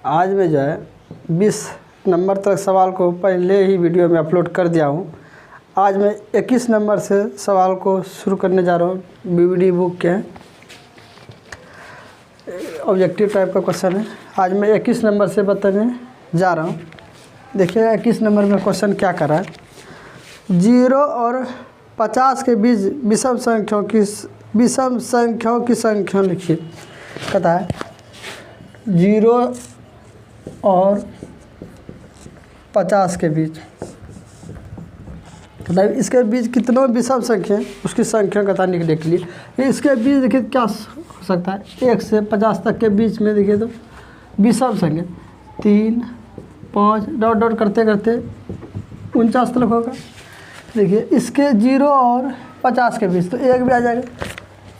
आज मैं जो है 20 नंबर तक सवाल को पहले ही वीडियो में अपलोड कर दिया हूँ। आज मैं 21 नंबर से सवाल को शुरू करने जा रहा हूँ। बीवीडी बुक के ऑब्जेक्टिव टाइप का क्वेश्चन है। आज मैं 21 नंबर से बताने जा रहा हूँ। देखिए 21 नंबर में क्वेश्चन क्या कर रहा है। 0 और 50 के बीच विषम संख्याओं की संख्या लिखिए। कहता है 0 और 50 के बीच, मतलब इसके बीच कितनों विषम संख्या है उसकी संख्या का निकलने के लिए इसके बीच देखिए क्या हो सकता है। 1 से 50 तक के बीच में देखिए तो विषम संख्या 3, 5 डॉट डॉट करते करते 49 तक होगा। देखिए इसके 0 और 50 के बीच तो 1 भी आ जाएगा,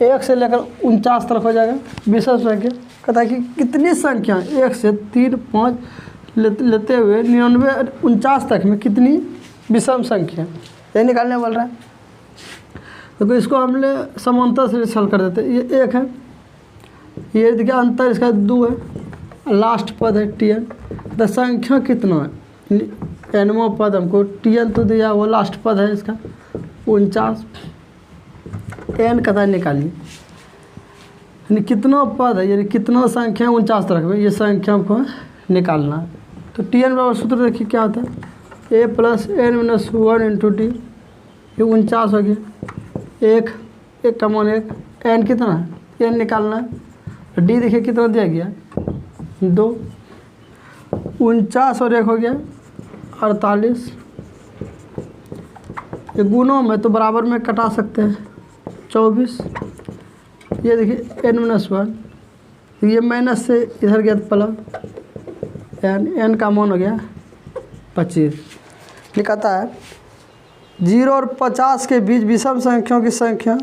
1 से लेकर 49 तक हो जाएगा विषम संख्या। कहता है कि कितनी संख्या 1 से 3, 5 लेते हुए 99 और 49 तक में कितनी विषम संख्या ये निकालने बोल रहा है। तो इसको हमने समांतर से सॉल्व कर देते। ये 1 है, ये देखिए अंतर इसका 2 है, लास्ट पद है tn। तो संख्या कितना है, nवां पद हमको tn तो दिया, वो लास्ट पद है इसका 49। n कथा निकालिए, यानी कितना पद है, यानी कितना संख्या 49 तरह में, ये संख्या हमको निकालना है। तो tn बराबर सूत्र देखिए क्या होता है, a + n - 1 × d। ये 49 हो गया, 1 का मान 1, n कितना है, n निकालना है। d देखिए कितना दिया गया 2, 49 और 1 हो गया 48। ये गुणों में तो बराबर में कटा सकते हैं 24। ये देखिए n - 1, ये माइनस से इधर गया प्लस, n का मान हो गया 25। लिखाता है 0 और 50 के बीच विषम संख्याओं की संख्या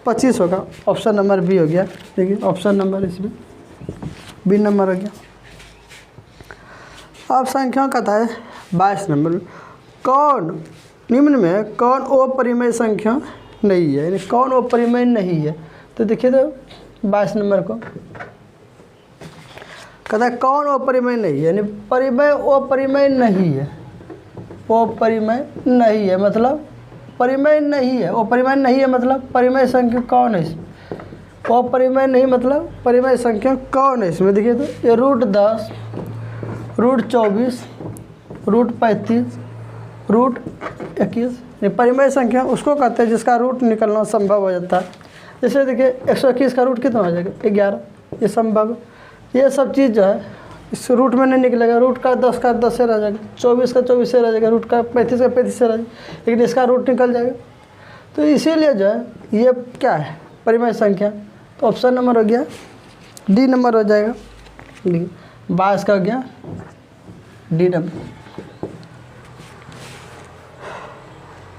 25 होगा। ऑप्शन नंबर बी हो गया। देखिए ऑप्शन नंबर इसमें बी नंबर हो गया। अब संख्या कहता है 22 नंबर में, कौन निम्न में कौन अपरिमेय संख्या नहीं है, यानी कौन अपरिमेय नहीं है। तो देखिए तो 22 नंबर को कहता है कौन अपरिमेय नहीं है, यानी परिमेय अपरिमेय नहीं है। अपरिमेय नहीं है मतलब परिमेय नहीं है, अपरिमेय नहीं है मतलब परिमेय संख्या कौन है इसमें। अपरिमेय नहीं मतलब परिमेय संख्या कौन है इसमें। देखिए तो ये √10, √24, √35, √21, ये परिमेय संख्या उसको कहते हैं जिसका रूट निकलना संभव हो जाता है। जैसे देखिए 121 का रूट कितना हो जाएगा 11, ये संभव। ये सब चीज़ जो है इस रूट में नहीं निकलेगा। रूट का 10 का 10 से रह जाएगा, 24 का 24 से रह जाएगा, रूट का 35 का 35 से रह जाएगा, लेकिन इसका रूट निकल जाएगा। तो इसीलिए जो है ये क्या है परिमेय संख्या। तो ऑप्शन नंबर हो गया डी नंबर हो जाएगा। देखिए 22 का हो गया डी नंबर।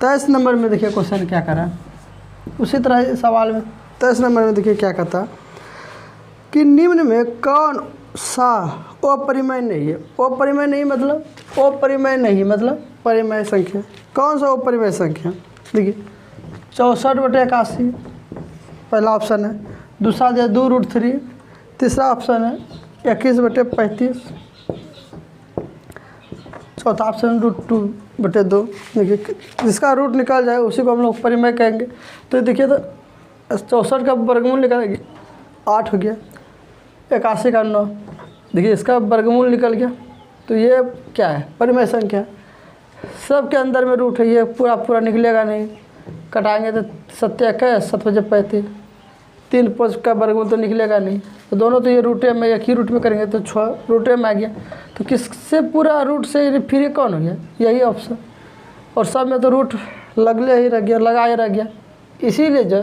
23 नंबर में देखिए क्वेश्चन क्या करा है, उसी तरह सवाल में 23 नंबर में देखिए क्या कहता कि निम्न में कौन सा अपरिमेय नहीं है। अपरिमेय नहीं मतलब अपरिमेय नहीं मतलब परिमेय संख्या। कौन सा अपरिमेय संख्या, देखिए 64/81 पहला ऑप्शन है, दूसरा दिया 2√3, तीसरा ऑप्शन है 21/35, चौथा ऑप्शन √2/2। देखिए जिसका रूट निकल जाए उसी को हम लोग परिमेय कहेंगे। तो देखिए तो 64 का वर्गमूल निकालेंगे 8 हो गया, 81 का 9। देखिए इसका वर्गमूल निकल गया। तो ये क्या है परिमेय संख्या। सब के अंदर में रूट है, ये पूरा निकलेगा नहीं, कटाएंगे तो 7 21 7 35, 3 5 का वर्गमूल तो निकलेगा नहीं। तो दोनों तो ये रूटे में एक ही रूट में करेंगे तो 6 रूटे में आ गया। तो किससे पूरा रूट से फिर कौन हो गया, यही ऑप्शन। और सब में तो रूट लगले ही रह गया, लगा ही रह गया, इसीलिए जो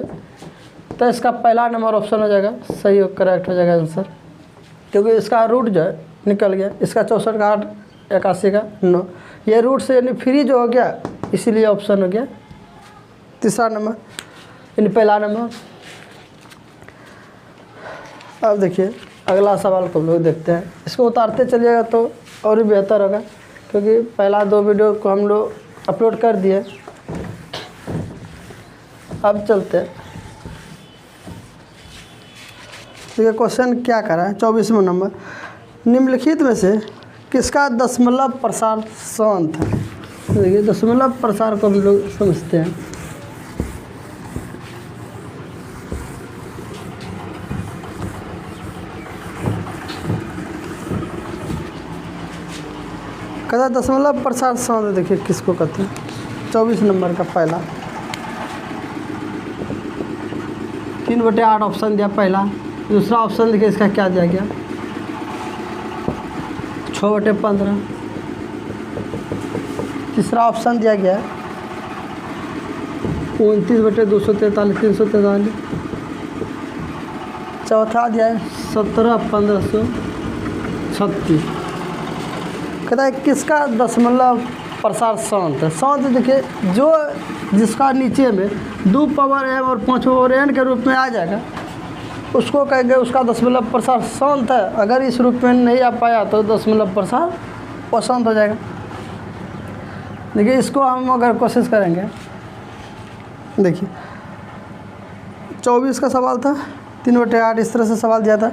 तो इसका पहला नंबर ऑप्शन हो जाएगा, सही करेक्ट हो जाएगा आंसर, क्योंकि इसका रूट जो है निकल गया। इसका 64 का 8, 81 का 9, ये रूट से यानी फ्री जो हो गया, इसीलिए ऑप्शन हो गया तीसरा नंबर, यानी पहला नंबर। अब देखिए अगला सवाल को हम लोग देखते हैं। इसको उतारते चलिएगा तो और भी बेहतर होगा, क्योंकि पहला 2 वीडियो को हम लोग अपलोड कर दिए। अब चलते हैं, देखिए क्वेश्चन क्या करा है 24वां नंबर। निम्नलिखित में से किसका दशमलव प्रसार शांत है? देखिए दशमलव प्रसार को हम लोग समझते हैं। कहता दशमलव प्रसार शांत, देखिए किसको कहते हैं? 24 नंबर का पहला 3/8 ऑप्शन दिया पहला। दूसरा ऑप्शन देखिए इसका क्या दिया गया? 6/15। तीसरा ऑप्शन दिया गया 29/243 343। चौथा दिया है 17/1536। कहता है किसका दशमलव प्रसार शांत है? शांत देखिए जो जिसका नीचे में 2 पावर m और 5 पावर n के रूप में आ जाएगा उसको कहेंगे उसका दशमलव प्रसार शांत है। अगर इस रूप में नहीं आ पाया तो दशमलव प्रसार अशांत हो जाएगा। देखिए इसको हम अगर कोशिश करेंगे, देखिए 24 का सवाल था, 3/8 इस तरह से सवाल दिया था।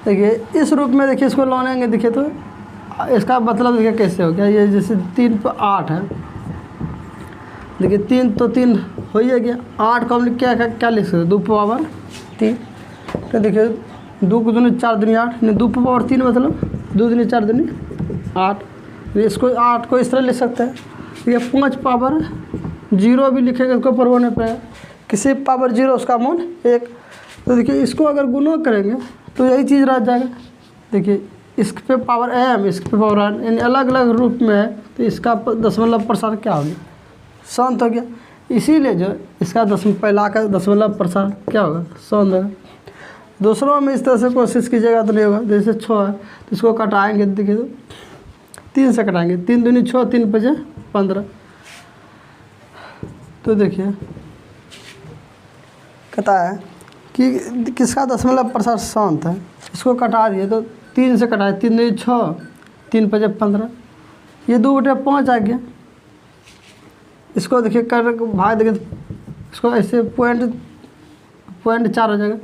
देखिए इस रूप में देखिए इसको लाएंगे, देखिए तो इसका मतलब देखिए कैसे हो गया? ये जैसे 3/8 है, देखिए 3 तो 3 हो ही गया। 8 को हम क्या लिख सकते? 2 पावर 3। तो देखिए 2 को 2 4 दूनी 8, नहीं 2 पावर 3 मतलब 2 दूनी 4 दूनी 8। इसको 8 को इस तरह लिख सकते हैं। देखिए 5 पावर 0 भी लिखेंगे इसको पर होने पर किसी पावर 0 उसका मान 1। तो देखिए इसको अगर गुणा करेंगे तो यही चीज़ रह जाएगा। देखिए इस पे पावर m, इस पे पावर n, यानी अलग अलग रूप में है तो इसका दशमलव प्रसार क्या हो गया? शांत हो गया। इसीलिए जो इसका पहला का दशमलव प्रसार क्या होगा? शांत होगा। दूसरों में इस तरह से कोशिश कीजिएगा तो नहीं होगा। जैसे 6 है तो इसको कटाएंगे, देखिए तो 3 से कटाएंगे, 3 दूनी 6, 3 5 15। तो देखिए कहता है कि किसका दशमलव प्रसार शांत है? इसको कटा दिए तो 3 से कटाए, 3 दूनी 6, 3 5 15। ये 2/5 आ गया। इसको देखिए कर भाग, देखिए इसको ऐसे पॉइंट 4 हो जाएगा।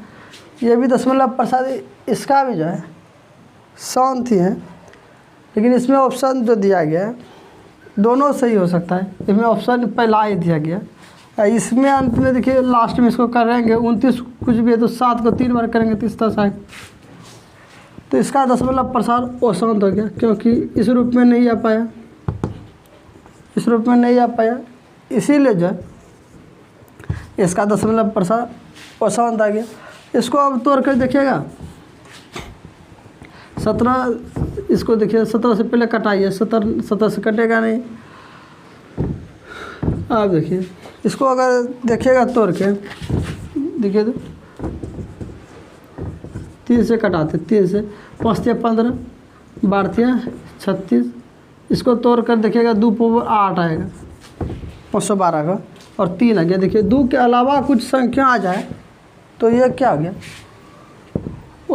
ये भी दशमलव प्रसार, इसका भी जो है शांत ही है। लेकिन इसमें ऑप्शन जो दिया गया है दोनों सही हो सकता है। इसमें ऑप्शन पहला ही दिया गया। इसमें अंत में देखिए लास्ट में इसको करेंगे 29 कुछ भी है तो 7 को 3 बार करेंगे तो इस तरह से। तो इसका दशमलव प्रसार अशांत हो गया क्योंकि इस रूप में नहीं आ पाया, इस रूप में नहीं आ पाया। इसीलिए जो है इसका दशमलव प्रसार अशांत आ गया। इसको अब तोड़ कर देखिएगा 17, इसको देखिए 17 से पहले कटाइए, 17 से कटेगा नहीं। आप देखिए इसको अगर देखिएगा तोड़ के, देखिए तो 3 से कटाते, 3 से 5 से 15, 12 से 36। इसको तोड़ कर देखिएगा 2 पावर 8 आएगा 512 का और 3 आ गया। देखिए 2 के अलावा कुछ संख्या आ जाए तो ये क्या हो गया?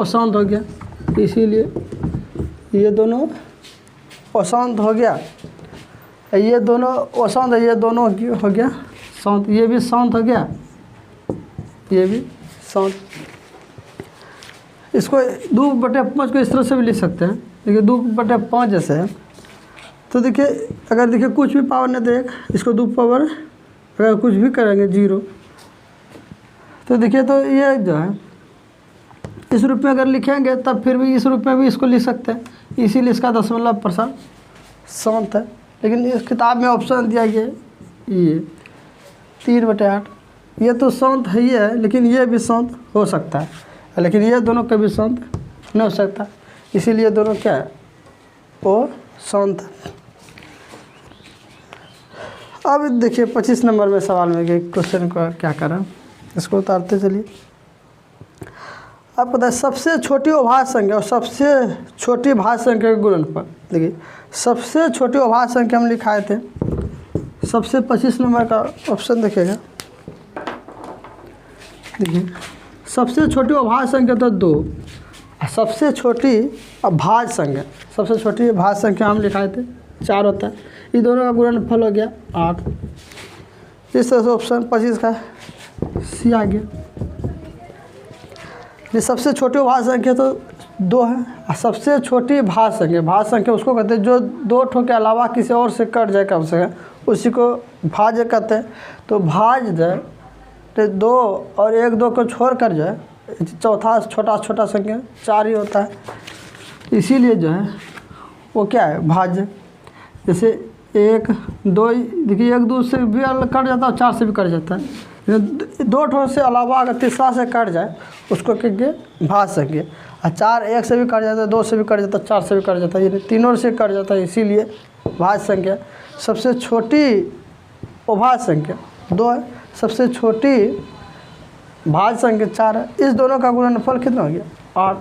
अशांत हो गया। इसीलिए ये दोनों अशांत हो गया, ये दोनों अशांत है, ये दोनों हो गया शांत। ये भी शांत हो गया, ये भी शांत। इसको 2/5 को इस तरह से भी लिख सकते हैं। देखिए 2/5 जैसे है तो देखिए अगर देखिए कुछ भी पावर नहीं देगा, इसको 2 पावर अगर कुछ भी करेंगे 0 तो देखिए तो ये जो है इस रूप में अगर लिखेंगे तब फिर भी इस रूप में भी इसको लिख सकते हैं। इसीलिए इसका दशमलव प्रसार शांत है। लेकिन इस किताब में ऑप्शन दिया गया ये 3/8, ये तो शांत है ही है, लेकिन ये भी शांत हो सकता है, लेकिन ये दोनों कभी शांत नहीं हो सकता। इसीलिए दोनों क्या है? वो शांत है। अब देखिए 25 नंबर में सवाल में क्वेश्चन का क्या करें, इसको उतारते चलिए। अब पता है सबसे छोटी अभाज्य संख्या और सबसे छोटी भाज्य संख्या के गुणनफल। देखिए सबसे छोटी अभाज्य संख्या हम लिखाए थे, सबसे 25 नंबर का ऑप्शन देखिएगा। देखिए सबसे छोटी अभाज्य संख्या तो 2, सबसे छोटी अभाज्य संख्या, सबसे छोटी भाज्य संख्या हम लिखाए थे 4 होता है। ये दोनों का गुणनफल हो गया 8। इस तरह से ऑप्शन 25 का सी आ गया। ये सबसे छोटी अभाज्य संख्या तो 2 है। और सबसे छोटी भाज्य संख्या उसको कहते हैं जो 2 ठो के अलावा किसी और से कट जाए कम से कम, उसी को भाज्य कहते हैं। तो भाज्य तो 2 और 1 2 को छोड़ कर जो है चौथा छोटा संख्या 4 ही होता है, इसीलिए जो है वो क्या है भाज्य। जैसे 1 2 देखिए 1 2 से भी कट जाता है और 4 से भी कट जाता है। 2 ठो से अलावा अगर तीसरा से कट जाए उसको कहेंगे भाज्य संख्या। और 4 1 से भी कट जाता है, 2 से भी कट जाता है, 4 से भी कट जाता है, ये तीनों से कट जाता है, इसीलिए भाज्य संख्या। सबसे छोटी अभाज्य संख्या 2 है, सबसे छोटी भाज्य संख्या 4 है। इस दोनों का गुणनफल कितना हो गया 8,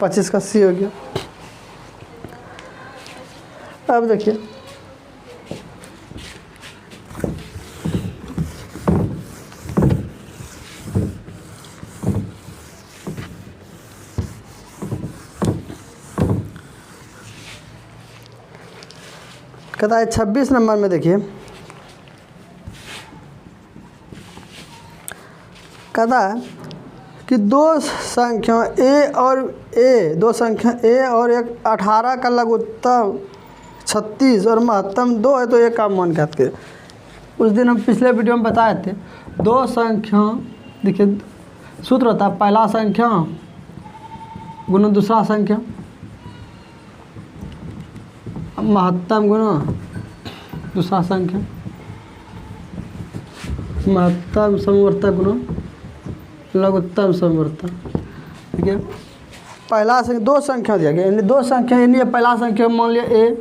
25 का सी हो गया। अब देखिए कहता है 26 नंबर में देखिए, कहता है कि दो संख्या a और एक 18 का लघुत्तम 36 और महत्तम 2 है, तो ये काम मान ज्ञात करें। उस दिन हम पिछले वीडियो में बताए थे 2 संख्या, देखिए सूत्र होता है पहला संख्या गुना दूसरा संख्या, महत्तम गुना दूसरा संख्या, महत्तम समवर्तक गुना लघुत्तम समवर्तक। ठीक है, पहला संख्या 2 संख्या दिया गया, यानी 2 संख्या, यानी पहला संख्या मान लिया a,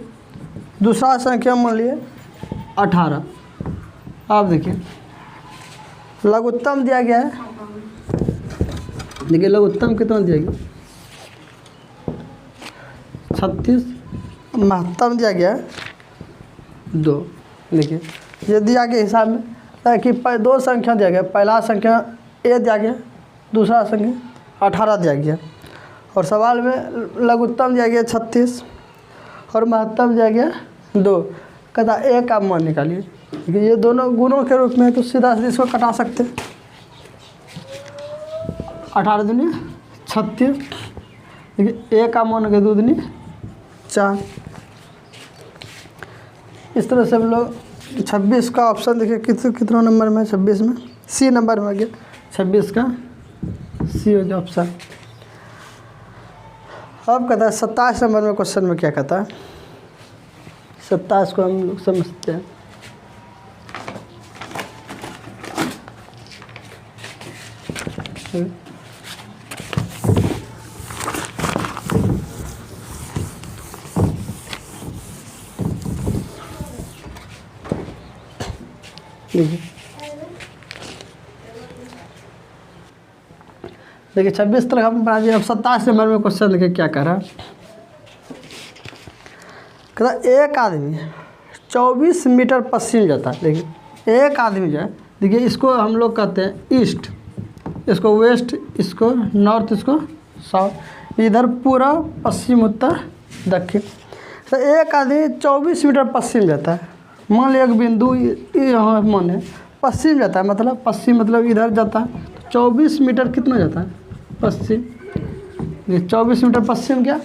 दूसरा संख्या मान लिए 18। आप देखिए लघुत्तम दिया गया है, देखिए लघुत्तम कितना दिया गया 36, महत्तम दिया गया 2। देखिए ये दिया गया हिसाब में ताकि 2 संख्या दिया गया, पहला संख्या a दिया गया, दूसरा संख्या 18 दिया गया, और सवाल में लघुत्तम दिया गया 36 और महत्तम दिया गया 2। कहता a का मान निकालिए। देखिए ये दोनों गुणों के रूप में है, तो सीधा सीधा इसको कटा सकते हैं। 18 दूनी 36, देखिए a का मान हो गया 2 दूनी 4। इस तरह से हम लोग 26 का ऑप्शन देखिए कितना नंबर में, 26 में सी नंबर में आ गया, 26 का सी हो गया ऑप्शन। अब कहता है 27 नंबर में क्वेश्चन में क्या कहता है, 27 को हम लोग समझते हैं। देखिए 26 तक हम बना दिए। अब 27 नंबर में क्वेश्चन देखिए क्या कह रहा है, कहता एक आदमी 24 मीटर पश्चिम जाता है। देखिए एक आदमी जो है, देखिए इसको हम लोग कहते हैं ईस्ट, इसको वेस्ट, इसको नॉर्थ, इसको साउथ, इधर पूरा पश्चिम उत्तर दक्षिण। तो एक आदमी 24 मीटर पश्चिम जाता है। मान लिया एक बिंदु यहाँ मान है पश्चिम जाता है, मतलब पश्चिम मतलब इधर जाता है, तो 24 मीटर कितना जाता है पश्चिम। ये 24 मीटर पश्चिम गया,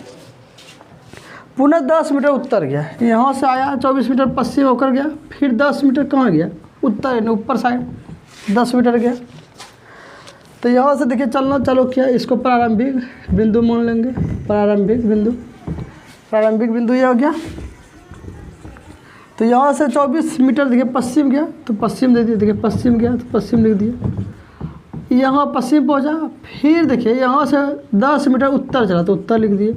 पुनः 10 मीटर उत्तर गया, यहाँ से आया 24 मीटर पश्चिम होकर गया, फिर 10 मीटर कहाँ गया उत्तर, यानी ऊपर साइड 10 मीटर गया। तो यहाँ से देखिए चलना चालू किया, इसको प्रारंभिक बिंदु मान लेंगे, प्रारंभिक बिंदु ये हो गया। तो यहाँ से 24 मीटर देखिए पश्चिम गया, तो पश्चिम दे दिए, देखिए पश्चिम गया तो पश्चिम लिख दिए, यहाँ पश्चिम पहुँचा। फिर देखिए यहाँ से 10 मीटर उत्तर चला, तो उत्तर लिख दिए,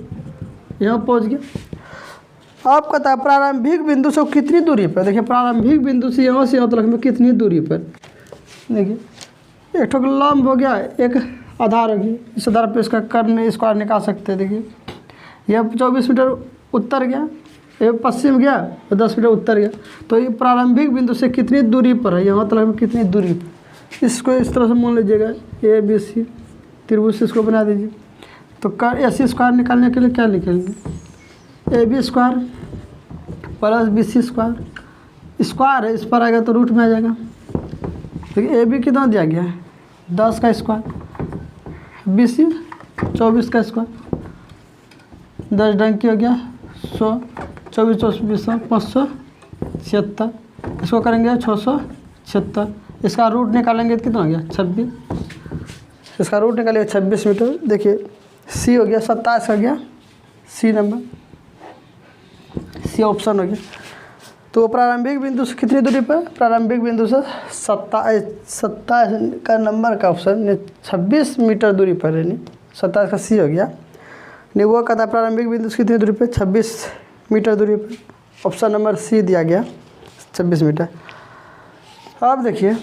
यहाँ पहुँच गया। आप कहता है प्रारंभिक बिंदु से कितनी दूरी पर, देखिए प्रारंभिक बिंदु से यहाँ तक में कितनी दूरी पर। देखिए एक ठोक लंब हो गया, एक आधार होगी, इस आधार पर इसका कर्ण स्क्वायर निकाल सकते हैं। देखिए यह 24 मीटर उत्तर गया, ये पश्चिम गया तो 10 मीटर उत्तर गया, तो ये प्रारंभिक बिंदु से कितनी दूरी पर है, यहाँ तक में कितनी दूरी पर। इसको इस तरह से मान लीजिएगा ABC त्रिभुज, इसको बना दीजिए। तो AC स्क्वायर निकालने के लिए क्या लिखेंगे, AB square plus BC square, square है इस पर आएगा तो रूट में आ जाएगा। देखिए AB कितना दिया गया है 10 का स्क्वायर, BC 24 का स्क्वायर, 10 डंकी हो गया 100, 24 24 576, इसको करेंगे 676, इसका रूट निकालेंगे तो कितना हो गया 26, इसका रूट निकालेंगे 26 मीटर। देखिए सी हो गया 27 हो गया, सी नंबर, सी ऑप्शन हो गया। तो प्रारंभिक बिंदु से कितनी दूरी पर, प्रारंभिक बिंदु से 27 का नंबर का ऑप्शन 26 मीटर दूरी पर है, नहीं 27 का सी हो गया। नहीं वो कहता है प्रारंभिक बिंदु से कितनी दूरी पर 26 मीटर दूरी पर, ऑप्शन नंबर सी दिया गया 26 मीटर। अब देखिए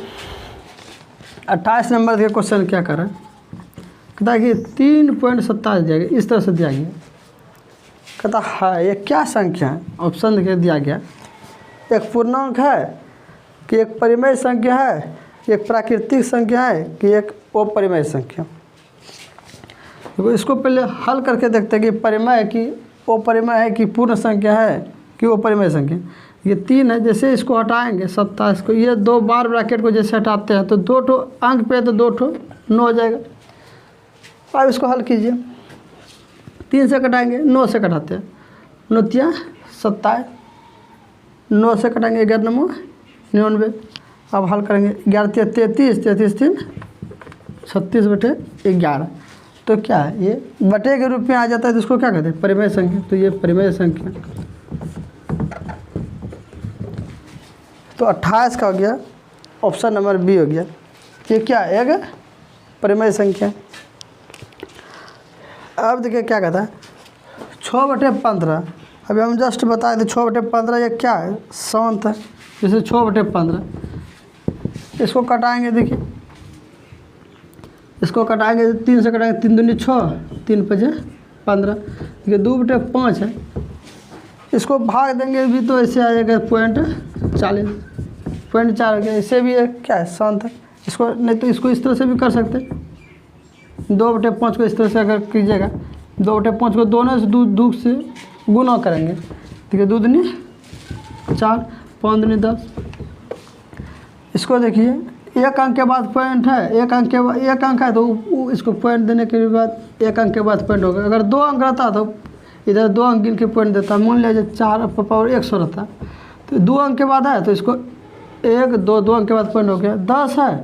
28 नंबर के क्वेश्चन क्या कर रहा है, कहता है कि 3.27 दिया गया, इस तरह से दिया गया। कहता है ये क्या संख्या है, ऑप्शन देखिए दिया गया, एक पूर्णांक है कि एक परिमेय संख्या है, एक प्राकृतिक संख्या है कि एक अपरिमेय संख्या। तो इसको पहले हल करके देखते हैं कि परिमेय है कि अपरिमेय है कि पूर्ण संख्या है कि अपरिमेय संख्या। ये 3 है, जैसे इसको हटाएंगे 27 को, ये 2 बार ब्रैकेट को जैसे हटाते हैं तो 2 ठो अंक पे तो 2 ठो 9 हो जाएगा। अब इसको हल कीजिए, 3 से कटाएंगे 9 से कटाते हैं, 9 तिया 27, 9 से कटाएंगे 11 9 99। अब हल करेंगे 11 तिया 33, 33 3 36/11। तो क्या है ये बटे के रूप में आ जाता है, तो इसको क्या कहते हैं परिमेय संख्या। तो ये परिमेय संख्या, तो 28 का हो गया, ऑप्शन नंबर बी हो गया। ये क्या है एक परिमेय संख्या। अब देखिए क्या कहता है 6/15। अभी हम जस्ट बताए थे 6/15 ये क्या है शांत है, जैसे 6/15 इसको कटाएंगे। देखिए इसको कटाएंगे 3 से कटाएंगे, 3 दूनी 6, 3 5 15, देखिए 2/5 है, इसको भाग देंगे भी तो ऐसे आएगा 0.40, 0.4 हो गया। इससे भी एक क्या है शांत है। इसको नहीं तो इसको इस तरह से भी कर सकते हैं, 2/5 को इस तरह से अगर कीजिएगा, 2/5 को दोनों से दूध से गुना करेंगे, ठीक है 2 दूनी 4, 5 दूनी 10। इसको देखिए एक अंक के बाद पॉइंट है, एक अंक है तो इसको पॉइंट देने के बाद एक अंक के बाद पॉइंट होगा। अगर 2 अंक रहता तो इधर 2 अंक गिन के पॉइंट देता, मान लीजिए 4 पावर 100 रहता, तो 2 अंक के बाद है तो इसको 1 2 अंक के बाद पॉइंट हो गया। 10 है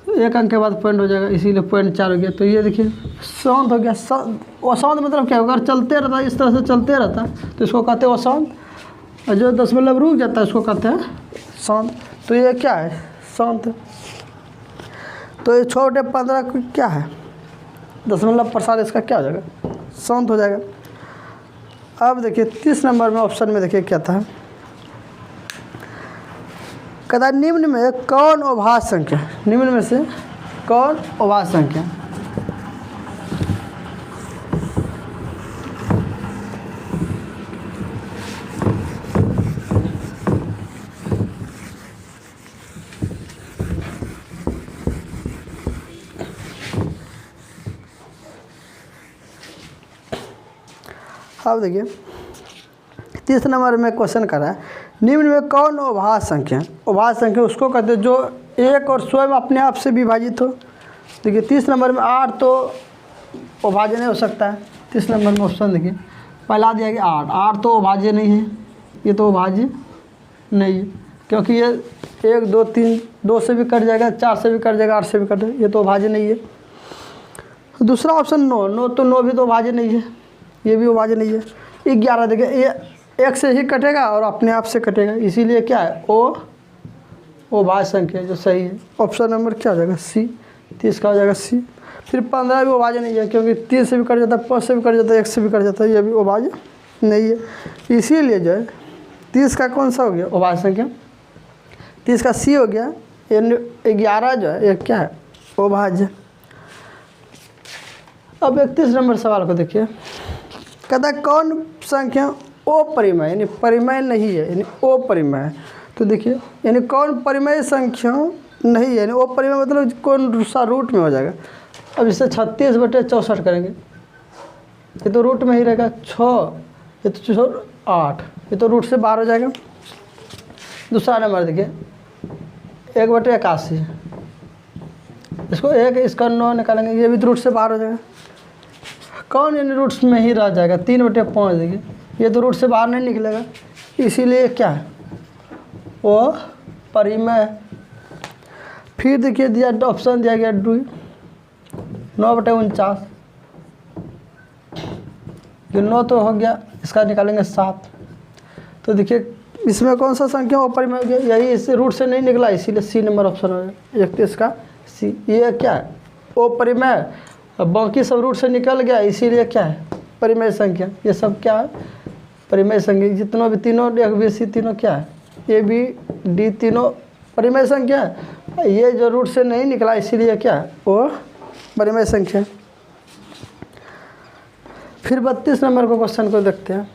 तो 1 अंक के बाद पॉइंट हो जाएगा, इसीलिए 0.4 हो गया। तो ये देखिए शांत हो गया। अशांत मतलब क्या होगा, अगर चलते रहता इस तरह से चलते रहता तो इसको कहते हैं अशांत, और जो दशमलव रुक जाता है उसको कहते हैं शांत। तो ये क्या है शांत। तो ये 6/15 क्या है दशमलव प्रसार, इसका क्या हो जाएगा शांत हो जाएगा। अब देखिए 30 नंबर में ऑप्शन में देखिए क्या था, कहता है निम्न में कौन अभाज्य संख्या, निम्न में से कौन अभाज्य संख्या। अब देखिए 30 नंबर में क्वेश्चन कर रहा है निम्न में कौन अभाज्य संख्या। अभाज्य संख्या उसको कहते हैं जो एक और स्वयं अपने आप से विभाजित हो। देखिए 30 नंबर में 8 तो अभाज्य नहीं हो सकता है। 30 नंबर में ऑप्शन देखिए पहला दिया गया 8 तो अभाज्य नहीं है, ये तो अभाज्य नहीं है क्योंकि ये 1 2 3 2 से भी कट जाएगा, 4 से भी कट जाएगा, 8 से भी कट जाएगा, ये तो अभाज्य नहीं है। दूसरा ऑप्शन 9 तो 9 भी तो अभाज्य नहीं है, ये भी अभाज्य नहीं है। 11 देखिए ये 1 से ही कटेगा और अपने आप से कटेगा, इसीलिए क्या है ओ अभाज्य संख्या जो सही है। ऑप्शन नंबर क्या हो जाएगा सी, 30 का हो जाएगा सी। फिर 15 भी अभाज्य नहीं है क्योंकि 3 से भी कट जाता है, 5 से भी कट जाता है, 1 से भी कट जाता है, ये भी अभाज्य नहीं है। इसीलिए जो है 30 का कौन सा हो गया अभाज्य संख्या, 30 का सी हो गया। 11 जो है ये क्या है अभाज्य। अब 31 नंबर सवाल को देखिए, कहता है कौन संख्या अपरिमेय यानी परिमेय नहीं है यानी अपरिमेय है। तो देखिए यानी कौन परिमेय संख्या नहीं है यानी अपरिमेय मतलब कौन सा रूट में हो जाएगा। अब इसे 36/64 करेंगे, ये तो रूट में ही रहेगा। 6 ये तो 8 ये तो रूट से बाहर हो जाएगा। दूसरा नंबर देखिए 1/81 इसको 1 इसका 9 निकालेंगे, ये भी तो रूट से बाहर हो जाएगा। कौन इन रूट्स में ही रह जाएगा, 3/5 देखिए, ये तो रूट से बाहर नहीं निकलेगा, इसीलिए क्या है वो परिमेय। फिर देखिए दिया ऑप्शन दिया गया 9/49, जो 9 तो हो गया, इसका निकालेंगे 7। तो देखिए इसमें कौन सा संख्या अपरिमेय हो गया, यही इससे रूट से नहीं निकला, इसीलिए सी नंबर ऑप्शन हो गया 31 का सी। ये क्या है अपरिमेय, बाकी सब रूट से निकल गया, इसीलिए क्या है परिमेय संख्या। ये सब क्या है परिमेय संख्या, जितनों भी तीनों ए बी सी तीनों क्या है ए बी डी तीनों परिमेय संख्या है। ये जो रूट से नहीं निकला इसीलिए क्या है वो परिमेय संख्या। फिर 32 नंबर को क्वेश्चन को देखते हैं।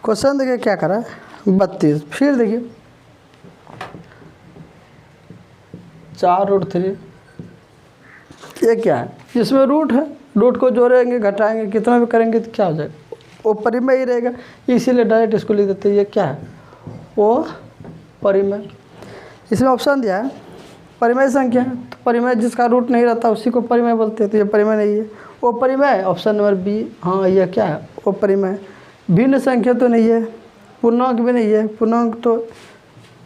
क्वेश्चन देखिए क्या करा है 32। फिर देखिए 4√3, ये क्या है, इसमें रूट है, रूट को जोड़ेंगे घटाएंगे कितना भी करेंगे तो क्या हो जाएगा वो परिमेय ही रहेगा, इसीलिए डायरेक्ट इसको लिख देते हैं। ये क्या है वो परिमेय। इसमें ऑप्शन दिया है परिमेय संख्या, तो परिमेय जिसका रूट नहीं रहता उसी को परिमेय बोलते हैं, तो ये परिमेय नहीं है। वो परिमेय ऑप्शन नंबर बी, हाँ ये क्या है वो परिमेय। भिन्न संख्या तो नहीं है, पूर्णांक भी नहीं है, पूर्णांक तो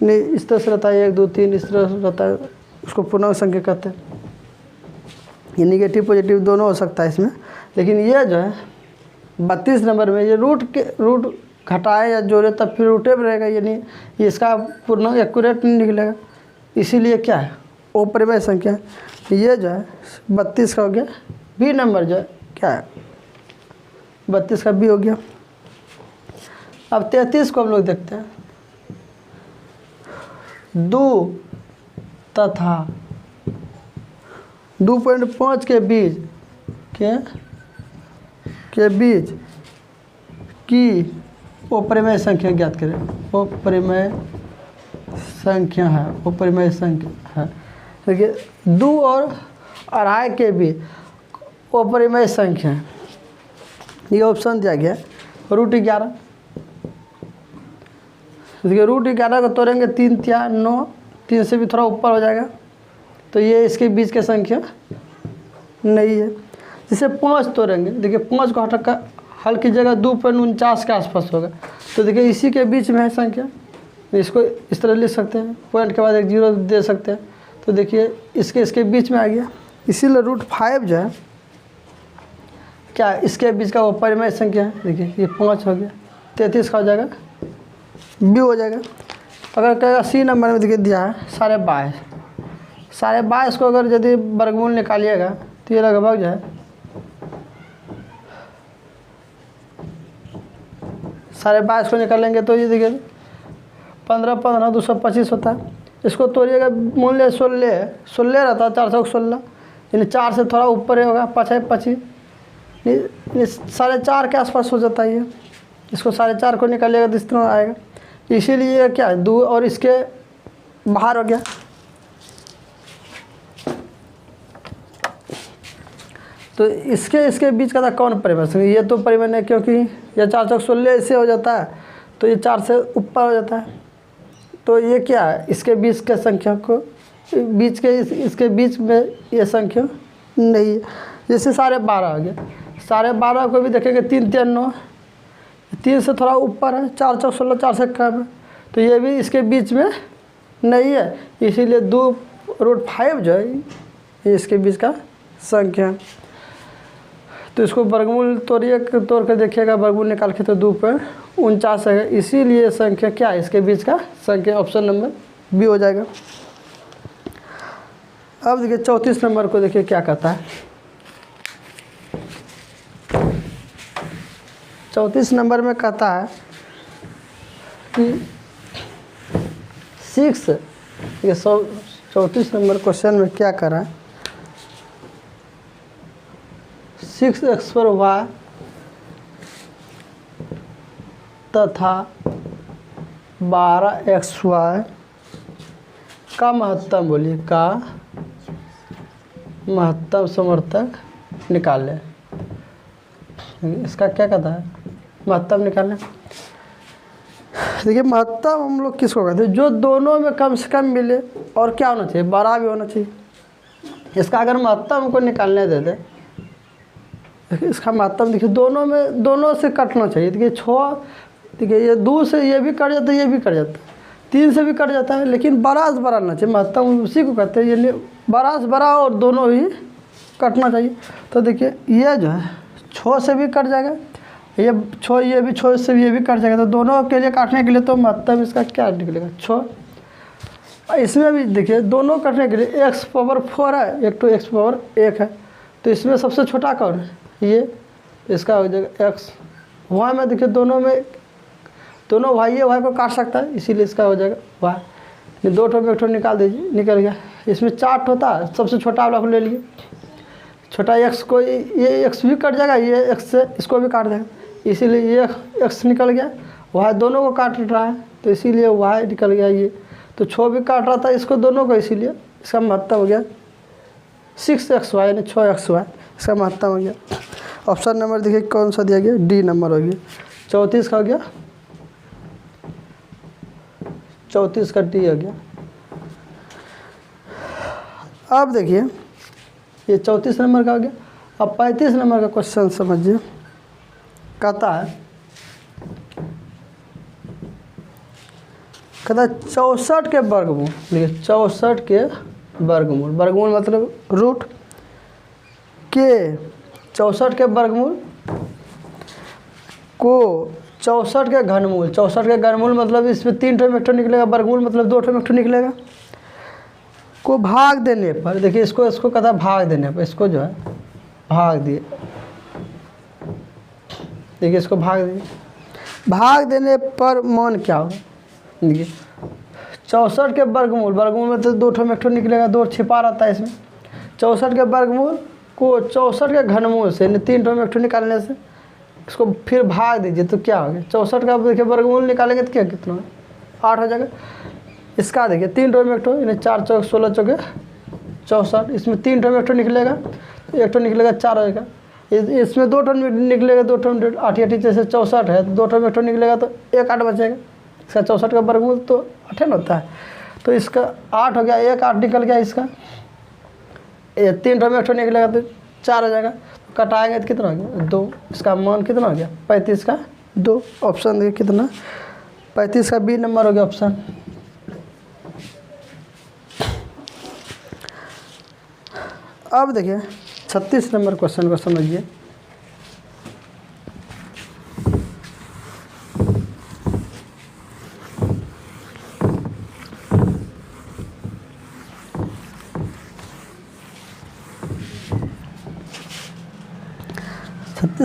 नहीं इस तरह से रहता है 1 2 3 इस तरह से रहता है, उसको पूर्णांक संख्या कहते हैं। ये निगेटिव पॉजिटिव दोनों हो सकता है इसमें, लेकिन ये जो है 32 नंबर में ये रूट घटाए या जोड़े तब फिर रूटे में रहेगा, यानी इसका पूर्णांक एक्यूरेट नहीं निकलेगा, इसीलिए क्या है वो परिमेय संख्या। ये जो है 32 का हो गया बी नंबर, जो है क्या है 32 का बी हो गया। अब 33 को हम लोग देखते हैं। 2 तथा 2.5 के बीच के बीच की वो परिमेय संख्या ज्ञात करें। वो परिमेय संख्या है, वो परिमेय संख्या है। देखिए 2 और 2.5 के बीच वो परिमेय संख्या है। ये ऑप्शन दिया गया √11। देखिए √11 को तोड़ेंगे 3 3 9, 3 से भी थोड़ा ऊपर हो जाएगा, तो ये इसके बीच की संख्या नहीं है। जिसे 5 तोड़ेंगे, देखिए 5 को हटा हल की जगह 2.49 के आसपास होगा, तो देखिए इसी के बीच में है संख्या, इसको इस तरह लिख सकते हैं, पॉइंट के बाद एक 0 दे सकते हैं, तो देखिए इसके बीच में आ गया, इसीलिए √5 जो है क्या इसके बीच का वो परिमेय संख्या है। देखिए ये 5 हो गया, 33 का हो जाएगा बी हो जाएगा। अगर कहेगा सी नंबर में देखिए दिया है 22.5 को अगर यदि वर्गमूल निकालिएगा तो ये लगभग जो है 22.5 को निकालेंगे तो ये देखिए 15 15 225 होता है। इसको तोड़िएगा, मूल्य 16 रहता है, 416, यानी 4 से थोड़ा ऊपर ही होगा, 5 25, 4.5 के आसपास हो जाता है ये। इसको 4.5 को निकालिएगा तो इस तरह आएगा, इसीलिए क्या है 2 और इसके बाहर हो गया। तो इसके बीच का था कौन परिमेय संख्या, ये तो परिमेय नहीं, क्योंकि यह 4 चौक 16 ऐसे हो जाता है, तो ये 4 से ऊपर हो जाता है, तो ये क्या है इसके बीच के संख्या को इसके बीच में ये संख्या नहीं है। जैसे 12.5 हो गया, 12.5 को भी देखेंगे 3 3 9, 3 से थोड़ा ऊपर है, 4 चौक 16, 4 से कम है, तो ये भी इसके बीच में नहीं है, इसीलिए 2√5 जो है ये इसके बीच का संख्या है। तो इसको वर्गमूल तोड़ कर देखिएगा, वर्गमूल निकाल के तो 2.49 है, इसीलिए संख्या क्या है इसके बीच का संख्या, ऑप्शन नंबर बी हो जाएगा। अब देखिए 34 नंबर को देखिए क्या कहता है। 34 नंबर में कहता है कि 6, ये 34 नंबर क्वेश्चन में क्या करा है, 6x पर y तथा 12xy का महत्तम, बोलिए का महत्तम समर्थक निकालें। इसका क्या कहता है, महत्तम निकालना। देखिए महत्तम हम लोग किसको कहते हैं, जो दोनों में कम से कम मिले और क्या होना चाहिए, बड़ा भी होना चाहिए। इसका अगर महत्तम हमको निकालने दे दे, इसका महत्तम देखिए दोनों से कटना चाहिए। देखिए 6, देखिए ये 2 से ये भी कट जाता है, ये भी कट जाता है, 3 से भी कट जाता है, लेकिन बड़ा से बड़ा ना चाहिए। महत्तम उसी को कहते हैं, ये बड़ा से बड़ा और दोनों ही कटना चाहिए। तो देखिए ये जो है 6 से भी कट जाएगा, ये भी 6 से भी ये भी कट जाएगा। तो दोनों के लिए काटने के लिए तो महत्तम इसका क्या निकलेगा, 6। इसमें भी देखिए दोनों कटने के लिए x⁴ है, एक तो x⁴ है, तो इसमें सबसे छोटा कौन है, ये, इसका हो जाएगा x। y में देखिए दोनों y को काट सकता है, इसीलिए इसका हो जाएगा y। ये 2 ठो में 1 ठो निकाल दीजिए, निकल गया। इसमें 4 होता है, सबसे छोटा वाला को ले लिए, छोटा x को, ये x भी कट जाएगा, ये x से इसको भी काट देगा, इसीलिए ये x निकल गया। y दोनों को काट रहा है, तो इसीलिए y निकल गया। ये तो 6 भी काट रहा था इसको दोनों को, इसीलिए इसका महत्तम हो गया 6xy, यानी 6xy, इसका महत्तम हो गया। ऑप्शन नंबर देखिए कौन सा दिया गया, डी नंबर हो गया। 34 का हो गया, 34 का डी हो गया। अब देखिए ये 34 नंबर का हो गया। अब 35 नंबर का क्वेश्चन समझिए, कहता है 64 के वर्गमूल। देखिए 64 के वर्गमूल, वर्गमूल मतलब रूट के 64 के वर्गमूल को 64 के घनमूल, 64 के घनमूल मतलब इसमें 3 ठो में 1 ठो निकलेगा, वर्गमूल मतलब 2 ठो में 1 ठो निकलेगा, को भाग देने पर। देखिए इसको कहता है भाग देने पर, इसको जो है भाग दिए, देखिए इसको भाग देने पर मान क्या होगा। देखिए 64 के वर्गमूल, वर्गमूल में तो 2 ठो में 1 ठो निकलेगा, 2 छिपा रहता है इसमें। 64 के वर्गमूल को 64 के घनमूल से, 3 ठो में 1 ठो निकालने से इसको फिर भाग दीजिए, तो क्या हो गया, 64 का देखिए वर्गमूल निकालेंगे तो क्या कितना 8 हो जाएगा। इसका देखिए 3 ठो में 1 ठो, यानी 4 चौक 16 चौके 64, इसमें 3 ठो में 1 ठो निकलेगा, 1 ठो निकलेगा 4 हो जाएगा। इसमें 2 ठो निकलेगा, 2 ठो 8 जैसे 64 है, 2 ठो में 1 ठो निकलेगा तो 1 8 बचेगा। इसका 64 का वर्गमूल तो 8 होता है, तो इसका 8 हो गया, 1 8 निकल गया। इसका 3 ठो में 1 ठो निकलेगा तो 4 हो जाएगा, तो कटाएंगे तो कितना हो गया 2। इसका मान कितना हो गया 35 का 2। ऑप्शन देखिए कितना, 35 का बी नंबर हो गया ऑप्शन। अब देखिए 36 नंबर क्वेश्चन को समझिए।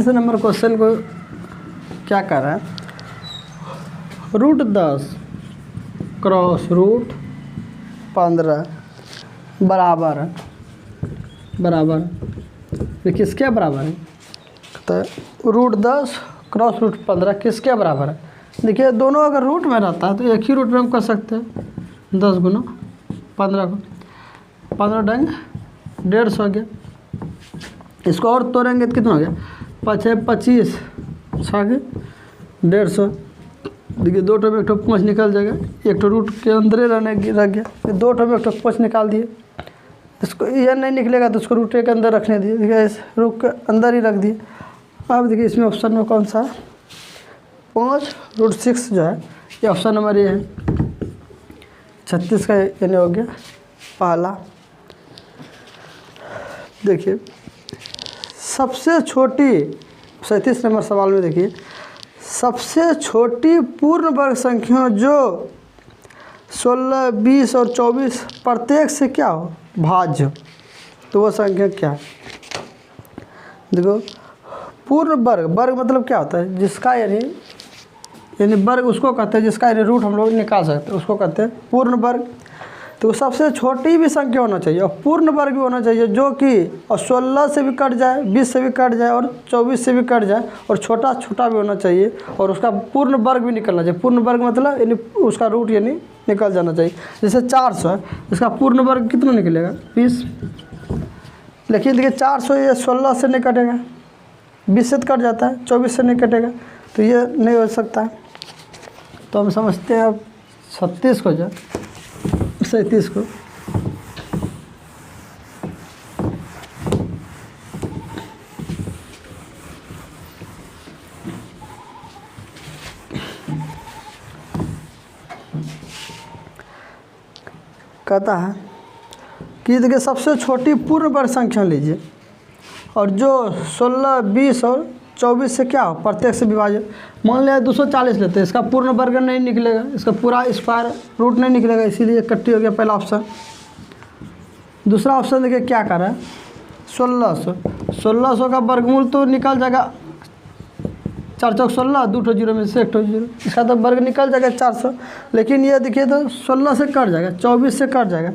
नंबर क्वेश्चन को क्या कर रहा है, √10 क्रॉस √15 बराबर किसके बराबर है, तो √10 क्रॉस √15 किसके बराबर है। देखिए दोनों अगर रूट में रहता है तो एक ही रूट में हम कर सकते हैं, 10 गुना 15 को, 15 डंग 150 हो गया। इसको और तोड़ेंगे तो कितना हो गया, 5 25 6 150। देखिए 2 ठो में 1 ठो 5 निकल जाएगा, 1 ठो रूट के अंदर रह गया, 2 ठो में 1 ठो 5 निकाल दिए। इसको यह नहीं निकलेगा तो उसको रूट के अंदर रखने दिए, देखिए इस रूट के अंदर ही रख दिए। अब देखिए इसमें ऑप्शन में कौन सा 5√6 जो है, ये ऑप्शन नंबर ये है 36 का, यानी हो गया पहला। देखिए सबसे छोटी 37 नंबर सवाल में देखिए, सबसे छोटी पूर्ण वर्ग संख्या जो 16, 20 और 24 प्रत्येक से क्या हो भाज्य, तो वो संख्या क्या है। देखो पूर्ण वर्ग मतलब क्या होता है, जिसका यानी वर्ग उसको कहते हैं जिसका यानी रूट हम लोग निकाल सकते हैं, उसको कहते हैं पूर्ण वर्ग। तो सबसे छोटी भी संख्या होना चाहिए और पूर्ण वर्ग भी होना चाहिए, जो कि 16 से भी कट जाए, 20 से भी कट जाए और 24 से भी कट जाए, और छोटा भी होना चाहिए, और उसका पूर्ण वर्ग भी निकलना चाहिए। पूर्ण वर्ग मतलब यानी उसका रूट यानी निकल जाना चाहिए। जैसे 400 है, इसका पूर्ण वर्ग कितना निकलेगा 20, लेकिन देखिए 400 ये 16 से नहीं कटेगा, 20 से कट जाता है, 24 से नहीं कटेगा, तो ये नहीं हो सकता है। तो हम समझते हैं अब 36 को जो 37 को कहता है कि देखिए सबसे छोटी पूर्ण वर्ग संख्या लीजिए और जो 16, 20 और 24 से क्या हो प्रत्येक से विभाजित। मान लिया 240 लेते हैं, इसका पूर्ण वर्ग नहीं निकलेगा, इसका पूरा स्क्वायर रूट नहीं निकलेगा, इसीलिए कट्टी हो गया पहला ऑप्शन। दूसरा ऑप्शन देखिए क्या कर रहा है 1600 का वर्गमूल तो निकल जाएगा 4 चौक 16, 2 ठो जीरो में से 1 ठो जीरो, इसका तो वर्ग निकल जाएगा 400। लेकिन ये देखिए तो 16 से कट जाएगा, 24 से कट जाएगा,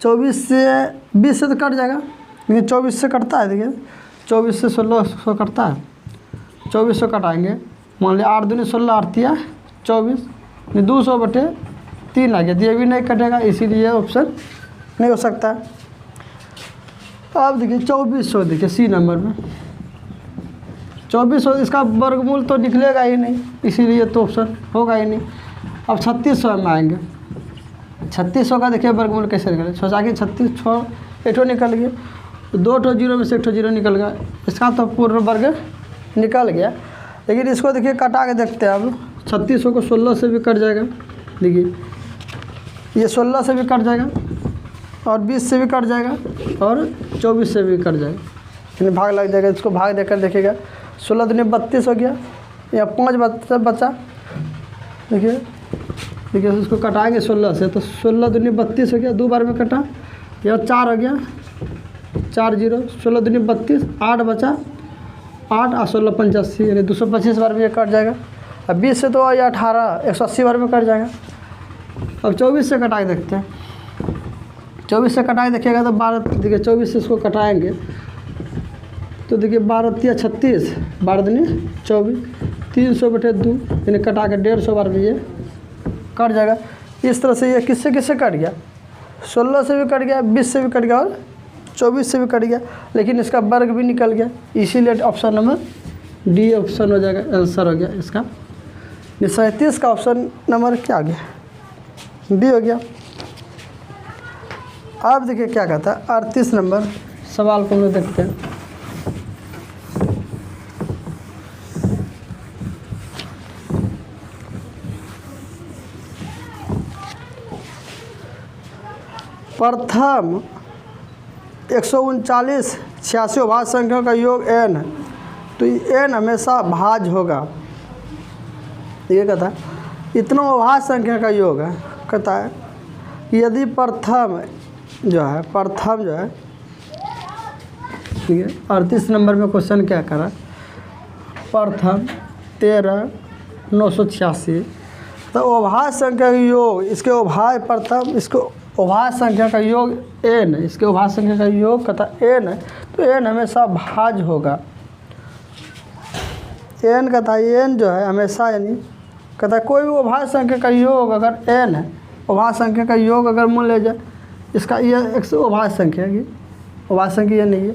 24 से 20 से तो कट जाएगा, लेकिन 24 से कटता है। देखिए 24 से 1600 कटता है, 2400 कटाएंगे, मान लिया 8 दूनी 16, 8 तिया 24, 200/3 आ गया, ये भी नहीं कटेगा, इसीलिए ऑप्शन नहीं हो सकता है। अब देखिए 2400, देखिए सी नंबर में 2400, इसका वर्गमूल तो निकलेगा ही नहीं, इसीलिए तो ऑप्शन होगा ही नहीं। अब 3600 में आएंगे, 3600 का देखिए वर्गमूल कैसे निकले, सोचा कि 36 8 निकल गया, 2 ठो जीरो में से 1 ठो जीरो निकल गया, इसका तो पूर्ण वर्ग निकल गया। लेकिन इसको देखिए कटा के देखते हैं। अब 3600 को 16 से भी कट जाएगा, देखिए ये 16 से भी कट जाएगा और 20 से भी कट जाएगा और 24 से भी कट जाएगा, यानी भाग लग जाएगा। इसको भाग देकर देखिएगा, 16 दूनी 32 हो गया, या 5 बचा, देखिए देखिए उसको कटाएंगे 16 से, तो 16 दूनी 32 हो गया, 2 बार में कटा, या 4 हो गया, 4 जीरो, 16 दूनी 32, 8 बचा, 8 और 16 85, यानी 225 बार में ये कट जाएगा। अब 20 से तो ये 18 180 बार में कट जाएगा। अब 24 से कटा के देखते हैं, 24 से कटा के देखिएगा तो 12, देखिए 24 से इसको कटाएंगे तो देखिए 12 तिया 36, 12 दूनी 24, 300/2, यानी कटा के 150 बार में ये कट जाएगा। इस तरह से ये किससे किससे कट गया, 16 से भी कट गया, 20 से भी कट गया और 24 से भी कट गया, लेकिन इसका वर्ग भी निकल गया, इसीलिए ऑप्शन नंबर डी ऑप्शन हो जाएगा, आंसर हो गया इसका। 37 का ऑप्शन नंबर क्या आ गया, डी हो गया। अब देखिए क्या कहता है 38 नंबर सवाल को हम लोग देखते हैं। प्रथम 139 86 अभाज्य संख्याओं का योग n है, तो n हमेशा भाज्य होगा। ये कहता है इतना अभाज्य संख्या का योग है, कहता है कि यदि प्रथम जो है ठीक है 38 नंबर में क्वेश्चन क्या करा, प्रथम 13 986, तो अभाज्य संख्या का योग, इसके अभाज्य प्रथम, इसको अभाज्य संख्या का योग n, इसके अभाज्य संख्या का योग कहता n है, तो n हमेशा भाज्य होगा। n कहता है n जो है हमेशा, यानी कहता है कोई भी अभाज्य संख्या का योग अगर n है, अभाज्य संख्या का योग अगर मान लिया जाए, इसका ये एक अभाज्य संख्या की अभाज्य संख्या ये नहीं है,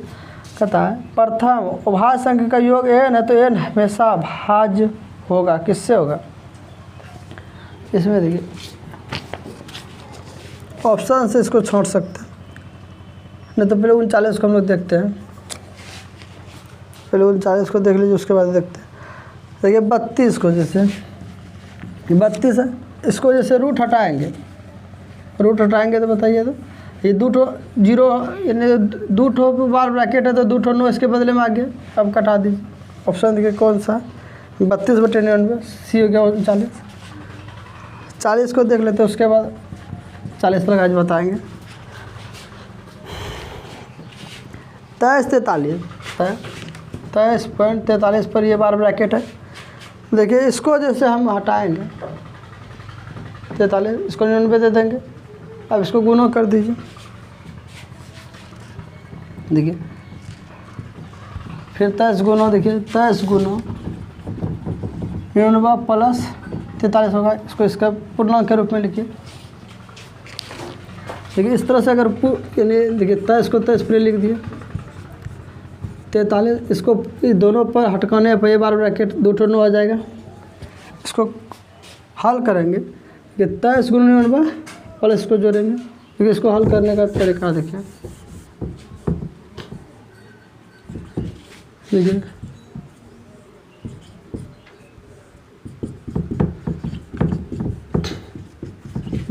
कहता है प्रथम अभाज्य संख्या का योग n है, तो n हमेशा भाज्य होगा। किससे होगा, इसमें देखिए ऑप्शन से इसको छोड़ सकते हैं, नहीं तो पहले 39 को हम लोग देखते हैं, पहले 39 को देख लीजिए, उसके बाद देखते हैं। देखिए 32 को, जैसे 32 है, इसको जैसे रूट हटाएंगे तो बताइए, तो ये 2 ठो जीरो, यानी 2 ठो बार ब्रैकेट है, तो 2 ठो 9 इसके बदले में आ गया। अब कटा दीजिए, ऑप्शन देखिए कौन सा, 32/99, सी हो गया 39। 40 को देख लेते हैं, उसके बाद 40 तक आज बताएंगे। 23.43 पर ये बार ब्रैकेट है। देखिए इसको जैसे हम हटाएंगे 43, इसको 99 दे देंगे। अब इसको गुना कर दीजिए, देखिए फिर 23 गुना, देखिए 23 गुना 99 प्लस 43 होगा, इसको इसका पूर्णांक के रूप में लिखिए। देखिए इस तरह से अगर यानी देखिए 23 को 23 पर लिख दिए, 43, इसको इस दोनों पर हटकाने पर ये बार ब्रैकेट 2 टो 9 आ जाएगा। इसको हल करेंगे कि 23 गुना 99 प्लस इसको जोड़ेंगे, क्योंकि इसको हल करने का तरीका देखिए। देखिए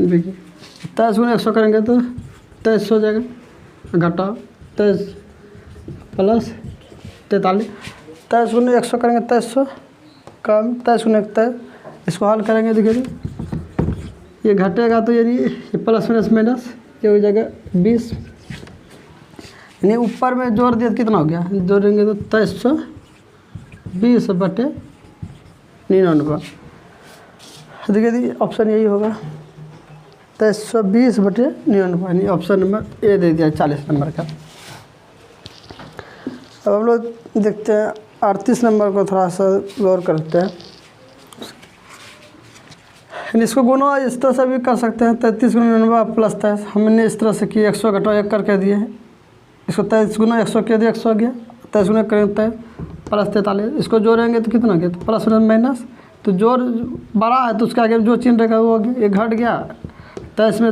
देखिए 23 गुना 100 करेंगे तो 2300 हो जाएगा, घटाओ 23 प्लस 43, 23 गुना 100 करेंगे 2300 कम 23 गुना 23, इसको हल करेंगे। देखिए ये घटेगा तो यानी ये प्लस माइनस ये हो जाएगा 20, यानी ऊपर में जोड़ दिया तो कितना हो गया, जोड़ेंगे तो 2320 बटे 99। देखिए ऑप्शन यही होगा 2320 बटे 99, यानी ऑप्शन नंबर ए दे दिया 40 नंबर का। अब हम लोग देखते हैं 38 नंबर को, थोड़ा सा गौर करते हैं। इसको गुना इस तरह से भी कर सकते हैं, 33 गुना 99 प्लस 23, हमने इस तरह से किया 100 घटाओ 1 करके दिए हैं। इसको 23 गुना 100 के दिया 100 आ गया, 23 गुना करेंगे 23 प्लस 43, इसको जोड़ेंगे तो कितना गया, तो प्लस माइनस, तो जोड़ बड़ा है तो उसके आगे जो चिन्ह रहेगा वो हो गया, ये घट गया 23 में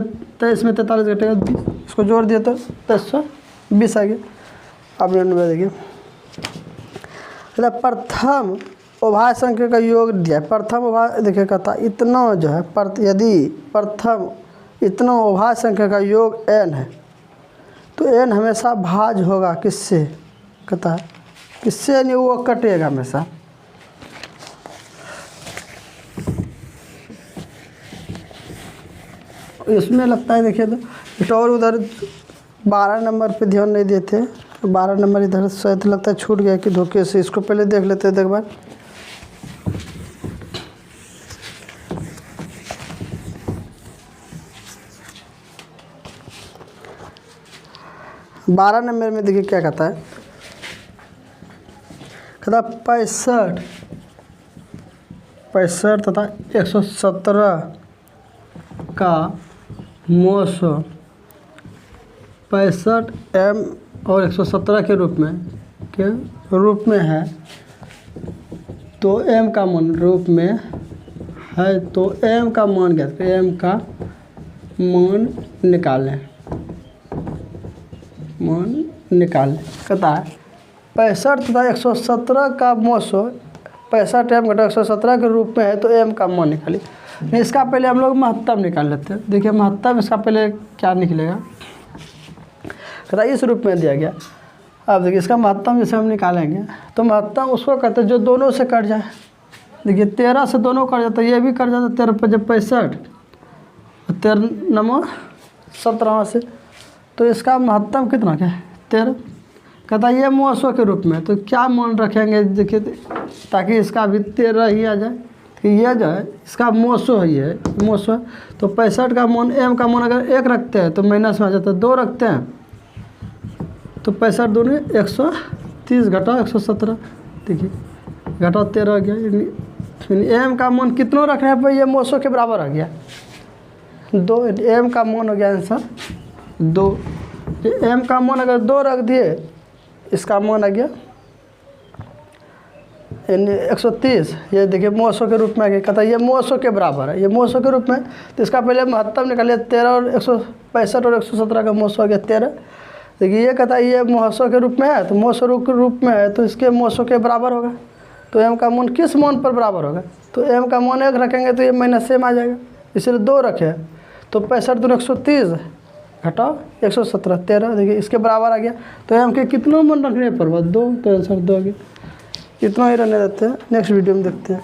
43 घटेगा 20, इसको जोड़ दिया तो 2320 आ गया। अब 99 देखिए, प्रथम उभय संख्या का योग दिया, प्रथम उभय देखिए कहता इतना जो है यदि प्रथम इतना उभय संख्या का योग n है तो n हमेशा भाज्य होगा किससे, कहता है किससे, नहीं वो कटेगा हमेशा। इसमें लगता है देखिए तो और उधर 12 नंबर पे ध्यान नहीं देते, तो 12 नंबर इधर शायद लगता है छूट गया कि धोखे से, इसको पहले देख लेते हैं एक बार। बारह नंबर में देखिए क्या कहता है, कहता 65 तथा 117 का मोसो 65 m और 117 के रूप में है, तो m का मान रूप में है, तो m का मान क्या है, m का मान निकालें, कहता है 65 तथा 117 का मोसो 65 m घटा 117 के रूप में है, तो m का मान निकालिए। नहीं, इसका पहले हम लोग महत्तम निकाल लेते हैं। देखिए महत्तम इसका पहले क्या निकलेगा, कहता इस रूप में दिया गया। अब देखिए इसका महत्तम जैसे हम निकालेंगे तो महत्तम उसको कहते हैं जो दोनों से कट जाए। देखिए 13 से दोनों कट जाता है, ये भी कट जाता है 13 पर जब 65 13 नंबर 17 से, तो इसका महत्तम कितना क्या है 13। कहता ये मोसो के रूप में, तो क्या मान रखेंगे देखिए ताकि इसका भी 13 ही आ जाए, कि ये जो है इसका मोसो है, ये मोसो है, तो 65 का मान m का मान अगर 1 रखते हैं तो माइनस में आ जाता है, 2 रखते हैं तो 65 दूनी 130 घटाओ 117, देखिए घटाओ 13 आ गया, यानी m का मान कितना रखने पर ये मोसो के बराबर आ गया 2, m का मान हो गया आंसर 2। m का मान अगर 2 रख दिए, इसका मान आ गया यानी 130, ये देखिए मोसो के रूप में आ गया। कहता है ये मोसो के बराबर है, ये मोसो के रूप में, तो इसका पहले महत्तम निकालिए 13 और 165 और 117 का मोसो आ गया 13। देखिए ये कहता है ये मोसो के रूप में है, तो मोसो के रूप में है तो इसके मोसो के बराबर होगा, तो m का मान किस मान पर बराबर होगा, तो m का मान 1 रखेंगे तो ये माइनस m आ जाएगा, इसलिए 2 रखे तो 65 दूनी 130 घटाओ 117 13, देखिए इसके बराबर आ गया। तो m के कितना मान रखने पर 2, तो आंसर 2 आ गया। इतना ही रहने देते हैं, नेक्स्ट वीडियो में देखते हैं।